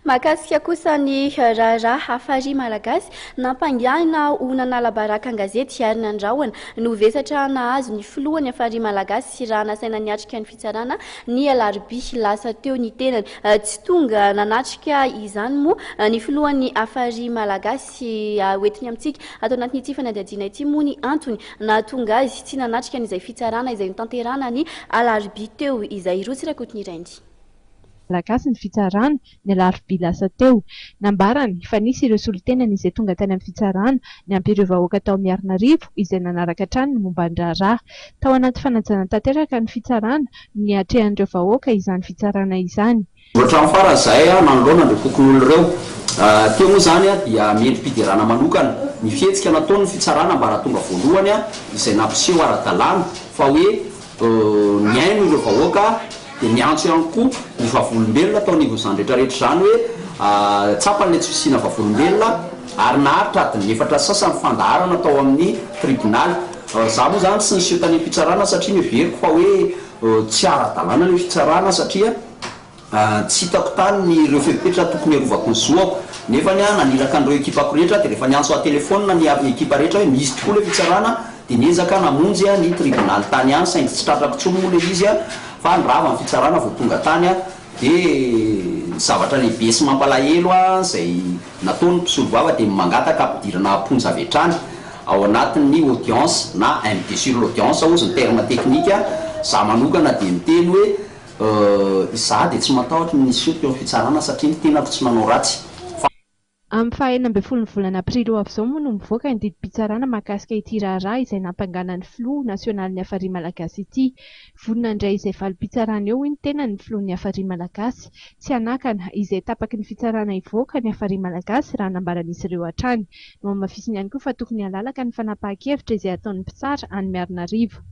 Mahakasika kosa ny raha Hafari Malagasy niampangana onana baraka an-gazety ary nandrahoana no vesatra nahazo ny filohan'ny Hafari Malagasy raha nasaina niatrika ny fitsarana ny alarobia lasa teo ny tenany. Tsy tonga nanatrika izany moa ny filohan'ny Hafari Malagasy hoentiny amintsika atao anatin'ity fanadihadiana ity moa ny antony nahatonga azy tsy nanatrika n'izay fitsarana izay notanterana ny alarobia teo izay Rotsy Rakotonirainy. Malagasy ny fitsarana ny alarobia lasa teo. Nambarany fa nisy ireo solon-tenany izay tonga tany amin'ny fitsarana niampy ireo vahoaka tao amin'ny Arnarivo izay nanaraka hatrany ny mombany raha. Tao anaty fanajana tanteraka ny fitsarana ny atrehan'ireo vahoaka izany fitsarana izany. Ohatrany farany izay nanoloana ireo kokon'olo ireo. Teo moa zany dia miendrim-pidirana manokana ny fihetsika nataony ny fitsarana mba raha tonga voalohany izay nampiseho ara-dalàna fa hoe miaino ireo vahoaka dia miantso ihany koa ny vavolombelona atao anivon'izany rehetrarehetra izany hoe tsapany tsy fisiana vavolombelona ary naharitra adiny efatra sasany fandaharana atao amin'ny tribonaly. Za moa zany tsy niseho tany fitsarana satria miveriko fa hoe tsy ara-dalàna ilay fitsarana satria tsy hitako tany ny ireo fepetra tokony arovako ny zoako nefa nanilaka an'ireo ekipako rehetra dia rehefa niantso atelefona ny ekipa rehetra hoe misy tokoa ilay fitsarana dia niezaka namonjy ny tribonaly tany any saingy tsy tratrako tsony moa ilay izy fa ndrava ny fitsarana vao tonga tany dia zavatra lehibe sy mampalahelo izay nataony mpisolo vava dia mangataka ampidirana amponja avy hatrany ao anatin'ny audience na MD sur l'audience ozy ny terme teknika. Za manokana dia miteny hoe izaho dia tsy matahotra niseho teo amin'ny fitsarana satria ny tenako tsy manao ratsy. Amin'ny faha-enina volana aprily avy izao moa no mivoaka ny didim-pitsarana mahakasika ity raha izay nampangana ny filoha nasionaly ny Hafari Malagasy ity. Vonona indray izay valim-pitsarana eo ny tenany filohan'ny Hafari Malagasy. Tsy hanakana izay tapaky ny fitsarana ivoaka ny Hafari Malagasy raha nambaran'izy ireo hatrany. No amafisiny ihany koa fa tokony halalaka ny fanapahan-kevitra izay ataon'ny mpitsara any Arnarivo.